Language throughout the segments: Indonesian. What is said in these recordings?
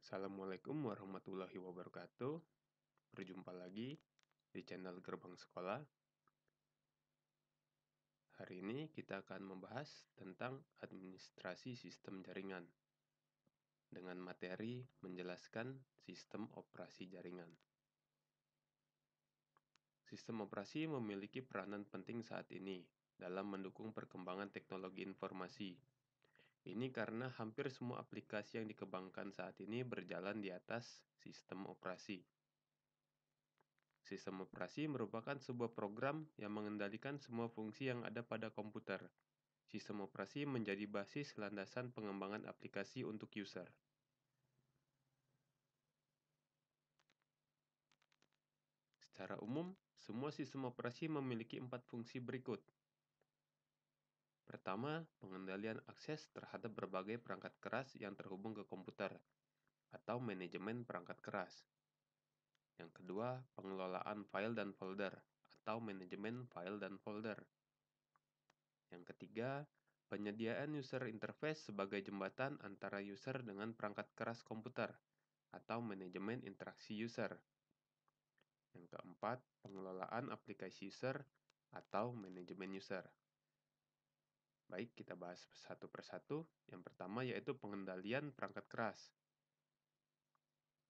Assalamualaikum warahmatullahi wabarakatuh. Berjumpa lagi di channel Gerbang Sekolah. Hari ini kita akan membahas tentang administrasi sistem jaringan dengan materi menjelaskan sistem operasi jaringan. Sistem operasi memiliki peranan penting saat ini dalam mendukung perkembangan teknologi informasi. Ini karena hampir semua aplikasi yang dikembangkan saat ini berjalan di atas sistem operasi. Sistem operasi merupakan sebuah program yang mengendalikan semua fungsi yang ada pada komputer. Sistem operasi menjadi basis landasan pengembangan aplikasi untuk user. Secara umum, semua sistem operasi memiliki 4 fungsi berikut. Pertama, pengendalian akses terhadap berbagai perangkat keras yang terhubung ke komputer, atau manajemen perangkat keras. Yang kedua, pengelolaan file dan folder, atau manajemen file dan folder. Yang ketiga, penyediaan user interface sebagai jembatan antara user dengan perangkat keras komputer, atau manajemen interaksi user. Yang keempat, pengelolaan aplikasi user, atau manajemen user. Baik, kita bahas satu persatu. Yang pertama yaitu pengendalian perangkat keras.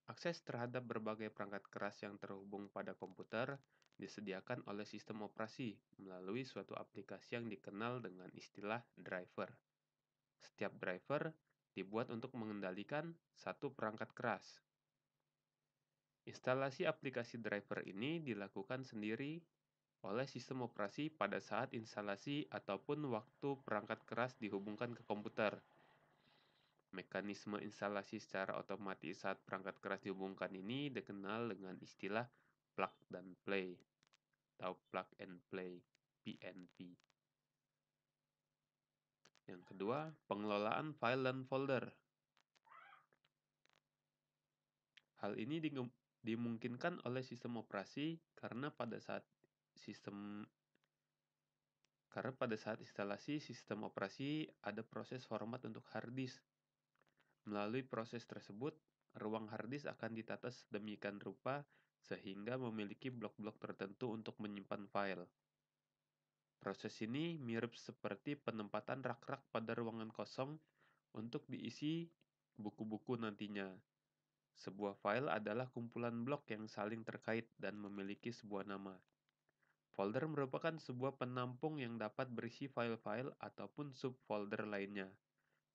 Akses terhadap berbagai perangkat keras yang terhubung pada komputer disediakan oleh sistem operasi melalui suatu aplikasi yang dikenal dengan istilah driver. Setiap driver dibuat untuk mengendalikan satu perangkat keras. Instalasi aplikasi driver ini dilakukan sendiri oleh sistem operasi pada saat instalasi ataupun waktu perangkat keras dihubungkan ke komputer. Mekanisme instalasi secara otomatis saat perangkat keras dihubungkan ini dikenal dengan istilah plug dan play atau plug and play, PNP. Yang kedua, pengelolaan file dan folder. Hal ini dimungkinkan oleh sistem operasi karena pada saat instalasi sistem operasi ada proses format untuk hard disk. Melalui proses tersebut, ruang hard disk akan ditata sedemikian rupa sehingga memiliki blok-blok tertentu untuk menyimpan file. Proses ini mirip seperti penempatan rak-rak pada ruangan kosong untuk diisi buku-buku nantinya. Sebuah file adalah kumpulan blok yang saling terkait dan memiliki sebuah nama. Folder merupakan sebuah penampung yang dapat berisi file-file ataupun subfolder lainnya.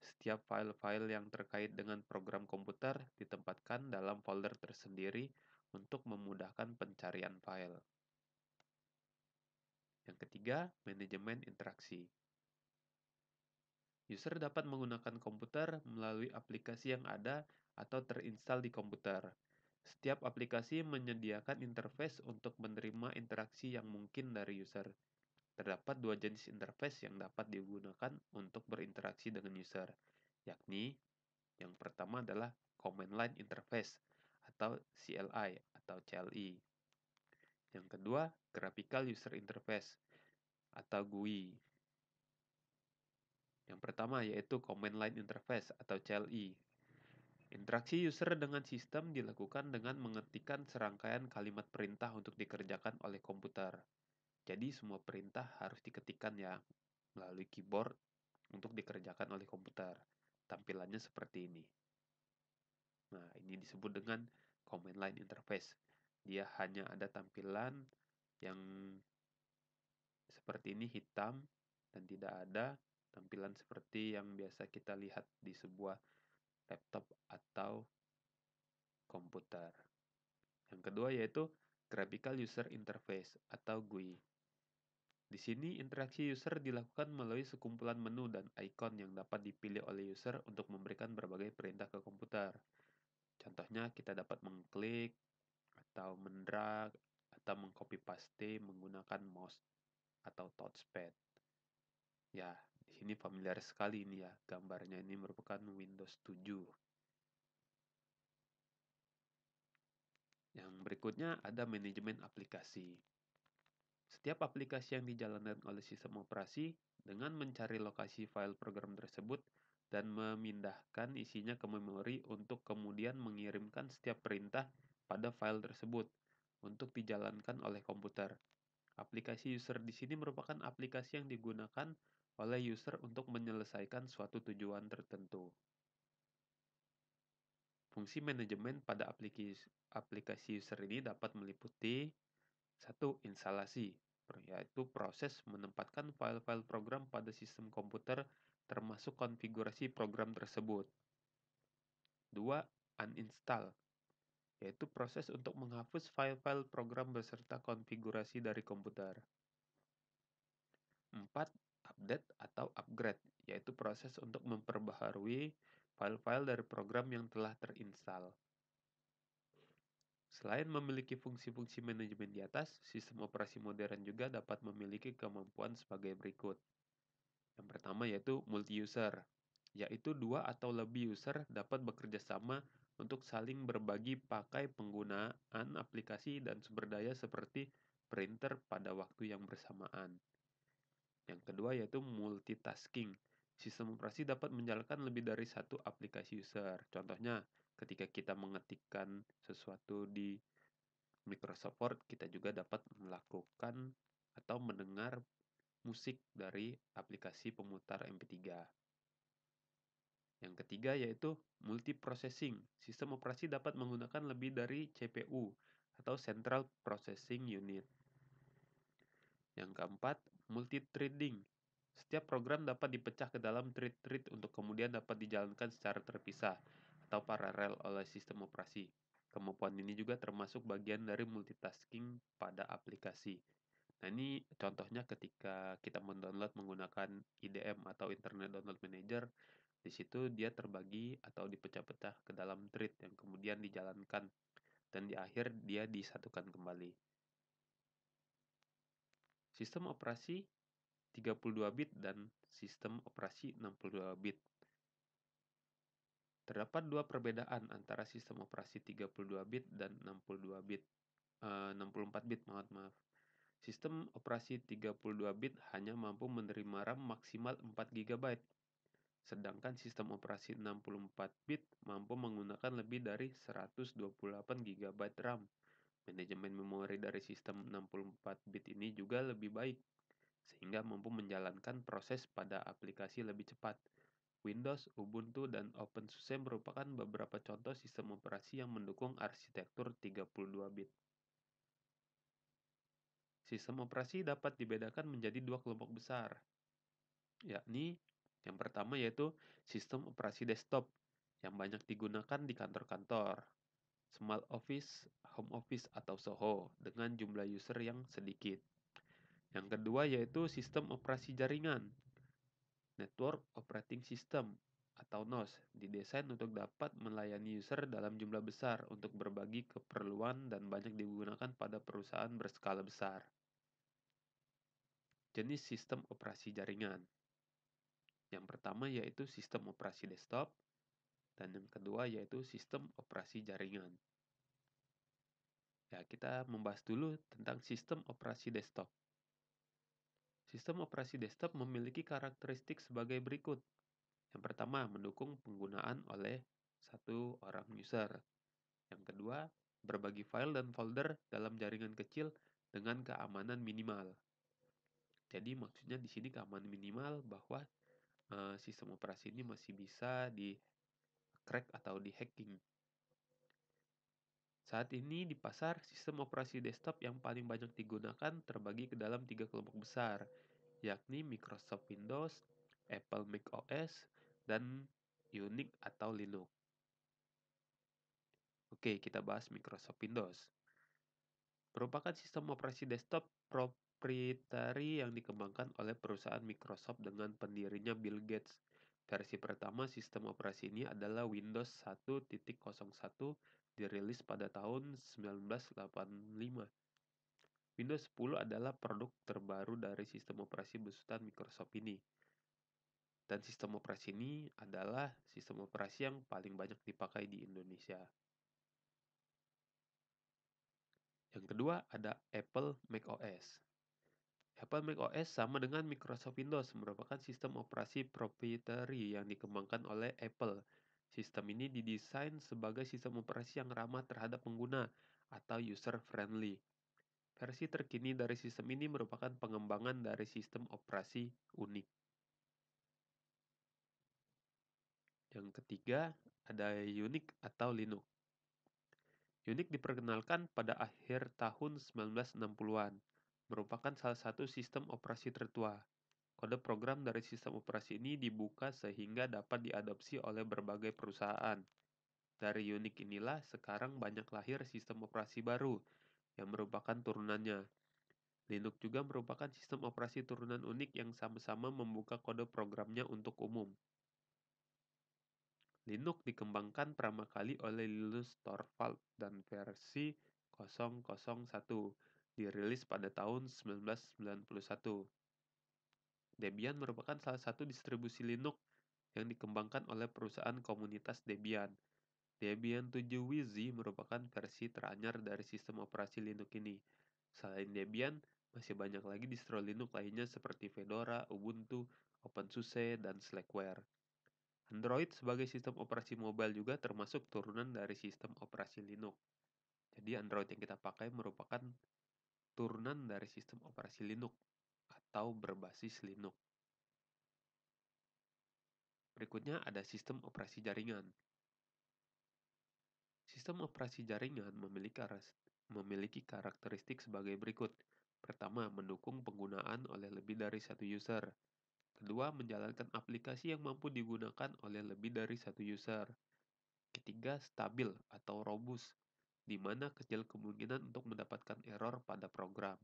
Setiap file-file yang terkait dengan program komputer ditempatkan dalam folder tersendiri untuk memudahkan pencarian file. Yang ketiga, manajemen interaksi. User dapat menggunakan komputer melalui aplikasi yang ada atau terinstal di komputer. Setiap aplikasi menyediakan interface untuk menerima interaksi yang mungkin dari user. Terdapat dua jenis interface yang dapat digunakan untuk berinteraksi dengan user, yakni yang pertama adalah Command Line Interface atau CLI atau CLI. Yang kedua, Graphical User Interface atau GUI. Yang pertama yaitu Command Line Interface atau CLI. Interaksi user dengan sistem dilakukan dengan mengetikkan serangkaian kalimat perintah untuk dikerjakan oleh komputer. Jadi semua perintah harus diketikkan ya melalui keyboard untuk dikerjakan oleh komputer. Tampilannya seperti ini. Nah, ini disebut dengan Command Line Interface. Dia hanya ada tampilan yang seperti ini hitam dan tidak ada tampilan seperti yang biasa kita lihat di sebuah laptop atau komputer. Yang kedua yaitu Graphical User Interface atau GUI. Di sini interaksi user dilakukan melalui sekumpulan menu dan ikon yang dapat dipilih oleh user untuk memberikan berbagai perintah ke komputer. Contohnya kita dapat mengklik atau mendrag atau mengcopy paste menggunakan mouse atau touchpad. Ya, di sini familiar sekali ini ya. Gambarnya ini merupakan Windows 7. Yang berikutnya ada manajemen aplikasi. Setiap aplikasi yang dijalankan oleh sistem operasi dengan mencari lokasi file program tersebut dan memindahkan isinya ke memori untuk kemudian mengirimkan setiap perintah pada file tersebut untuk dijalankan oleh komputer. Aplikasi user di sini merupakan aplikasi yang digunakan oleh user untuk menyelesaikan suatu tujuan tertentu. Fungsi manajemen pada aplikasi user ini dapat meliputi satu, instalasi, yaitu proses menempatkan file-file program pada sistem komputer termasuk konfigurasi program tersebut. 2. Uninstall, yaitu proses untuk menghapus file-file program beserta konfigurasi dari komputer. 4. Update atau upgrade, yaitu proses untuk memperbaharui file-file dari program yang telah terinstall. Selain memiliki fungsi-fungsi manajemen di atas, sistem operasi modern juga dapat memiliki kemampuan sebagai berikut. Yang pertama yaitu multi-user, yaitu dua atau lebih user dapat bekerja sama untuk saling berbagi pakai penggunaan aplikasi dan sumber daya seperti printer pada waktu yang bersamaan. Yang kedua yaitu multitasking. Sistem operasi dapat menjalankan lebih dari satu aplikasi user. Contohnya, ketika kita mengetikkan sesuatu di Microsoft Word, kita juga dapat melakukan atau mendengar musik dari aplikasi pemutar MP3. Yang ketiga yaitu multiprocessing. Sistem operasi dapat menggunakan lebih dari CPU atau Central Processing Unit. Yang keempat, multithreading. Setiap program dapat dipecah ke dalam thread-thread untuk kemudian dapat dijalankan secara terpisah atau paralel oleh sistem operasi. Kemampuan ini juga termasuk bagian dari multitasking pada aplikasi. Nah, ini contohnya ketika kita mendownload menggunakan IDM atau Internet Download Manager, di situ dia terbagi atau dipecah-pecah ke dalam thread yang kemudian dijalankan dan di akhir dia disatukan kembali. Sistem operasi 32 bit dan sistem operasi 62 bit. Terdapat dua perbedaan antara sistem operasi 32 bit dan 64 bit, maaf. Sistem operasi 32 bit hanya mampu menerima RAM maksimal 4 GB, sedangkan sistem operasi 64 bit mampu menggunakan lebih dari 128 GB RAM. Manajemen memori dari sistem 64 bit ini juga lebih baik, sehingga mampu menjalankan proses pada aplikasi lebih cepat. Windows, Ubuntu, dan OpenSUSE merupakan beberapa contoh sistem operasi yang mendukung arsitektur 32 bit. Sistem operasi dapat dibedakan menjadi dua kelompok besar, yakni yang pertama yaitu sistem operasi desktop yang banyak digunakan di kantor-kantor, small office, home office, atau SOHO dengan jumlah user yang sedikit. Yang kedua yaitu sistem operasi jaringan, Network Operating System atau NOS, didesain untuk dapat melayani user dalam jumlah besar untuk berbagi keperluan dan banyak digunakan pada perusahaan berskala besar. Jenis sistem operasi jaringan. Yang pertama yaitu sistem operasi desktop, dan yang kedua yaitu sistem operasi jaringan. Ya, kita membahas dulu tentang sistem operasi desktop. Sistem operasi desktop memiliki karakteristik sebagai berikut. Yang pertama, mendukung penggunaan oleh satu orang user. Yang kedua, berbagi file dan folder dalam jaringan kecil dengan keamanan minimal. Jadi maksudnya di sini keamanan minimal bahwa sistem operasi ini masih bisa di-crack atau di-hacking. Saat ini di pasar, sistem operasi desktop yang paling banyak digunakan terbagi ke dalam 3 kelompok besar, yakni Microsoft Windows, Apple macOS, dan Unix atau Linux. Oke, kita bahas Microsoft Windows. Merupakan sistem operasi desktop proprietari yang dikembangkan oleh perusahaan Microsoft dengan pendirinya Bill Gates. Versi pertama sistem operasi ini adalah Windows 1.01, dirilis pada tahun 1985. Windows 10 adalah produk terbaru dari sistem operasi besutan Microsoft ini. Dan sistem operasi ini adalah sistem operasi yang paling banyak dipakai di Indonesia. Yang kedua ada Apple macOS. Apple macOS sama dengan Microsoft Windows, merupakan sistem operasi proprietary yang dikembangkan oleh Apple. Sistem ini didesain sebagai sistem operasi yang ramah terhadap pengguna atau user-friendly. Versi terkini dari sistem ini merupakan pengembangan dari sistem operasi Unix. Yang ketiga, ada Unix atau Linux. Unix diperkenalkan pada akhir tahun 1960-an, merupakan salah satu sistem operasi tertua. Kode program dari sistem operasi ini dibuka sehingga dapat diadopsi oleh berbagai perusahaan. Dari Unix inilah sekarang banyak lahir sistem operasi baru yang merupakan turunannya. Linux juga merupakan sistem operasi turunan Unix yang sama-sama membuka kode programnya untuk umum. Linux dikembangkan pertama kali oleh Linus Torvalds dan versi 001 dirilis pada tahun 1991. Debian merupakan salah satu distribusi Linux yang dikembangkan oleh perusahaan komunitas Debian. Debian 7 Wizzy merupakan versi teranyar dari sistem operasi Linux ini. Selain Debian, masih banyak lagi distro Linux lainnya seperti Fedora, Ubuntu, OpenSUSE, dan Slackware. Android sebagai sistem operasi mobile juga termasuk turunan dari sistem operasi Linux. Jadi Android yang kita pakai merupakan turunan dari sistem operasi Linux atau berbasis Linux. Berikutnya ada sistem operasi jaringan. Sistem operasi jaringan memiliki karakteristik sebagai berikut. Pertama, mendukung penggunaan oleh lebih dari satu user. Kedua, menjalankan aplikasi yang mampu digunakan oleh lebih dari satu user. Ketiga, stabil atau robust, di mana kecil kemungkinan untuk mendapatkan error pada program.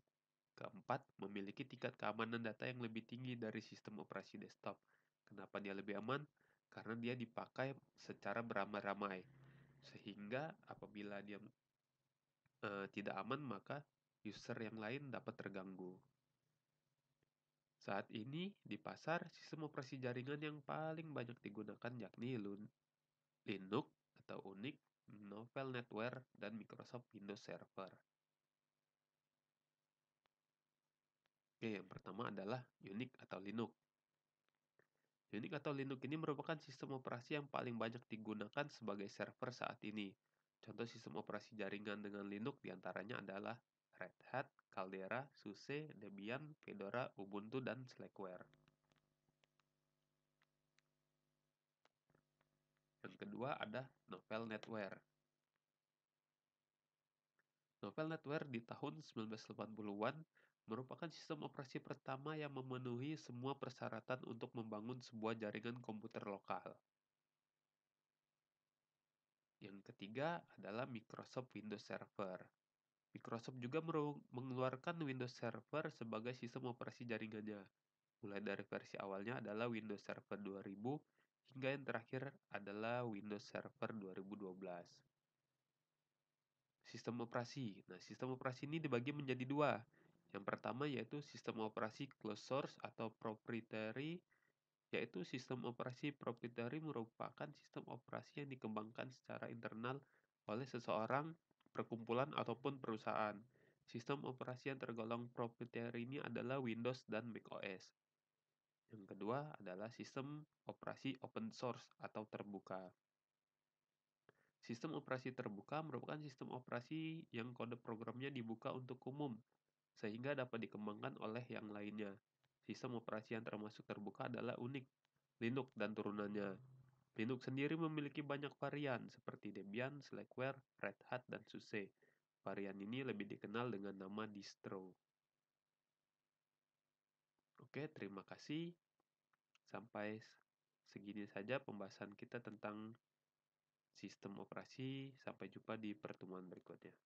Keempat, memiliki tingkat keamanan data yang lebih tinggi dari sistem operasi desktop. Kenapa dia lebih aman? Karena dia dipakai secara beramai-ramai. Sehingga apabila dia tidak aman, maka user yang lain dapat terganggu. Saat ini di pasar, sistem operasi jaringan yang paling banyak digunakan yakni Linux atau Unix, Novel NetWare, dan Microsoft Windows Server. Oke, yang pertama adalah Unix atau Linux. Unix atau Linux ini merupakan sistem operasi yang paling banyak digunakan sebagai server saat ini. Contoh sistem operasi jaringan dengan Linux diantaranya adalah Red Hat, Caldera, SUSE, Debian, Fedora, Ubuntu, dan Slackware. Yang kedua ada Novel NetWare. Novel NetWare di tahun 1980-an merupakan sistem operasi pertama yang memenuhi semua persyaratan untuk membangun sebuah jaringan komputer lokal. Yang ketiga adalah Microsoft Windows Server. Microsoft juga mengeluarkan Windows Server sebagai sistem operasi jaringannya. Mulai dari versi awalnya adalah Windows Server 2000 hingga yang terakhir adalah Windows Server 2012. Sistem operasi. Nah, sistem operasi ini dibagi menjadi dua. Yang pertama yaitu sistem operasi closed source atau proprietary, yaitu sistem operasi proprietary merupakan sistem operasi yang dikembangkan secara internal oleh seseorang, perkumpulan, ataupun perusahaan. Sistem operasi yang tergolong proprietary ini adalah Windows dan macOS. Yang kedua adalah sistem operasi open source atau terbuka. Sistem operasi terbuka merupakan sistem operasi yang kode programnya dibuka untuk umum, sehingga dapat dikembangkan oleh yang lainnya. Sistem operasi yang termasuk terbuka adalah Unix, Linux, dan turunannya. Linux sendiri memiliki banyak varian seperti Debian, Slackware, Red Hat, dan SUSE. Varian ini lebih dikenal dengan nama distro. Oke, terima kasih. Sampai segini saja pembahasan kita tentang sistem operasi. Sampai jumpa di pertemuan berikutnya.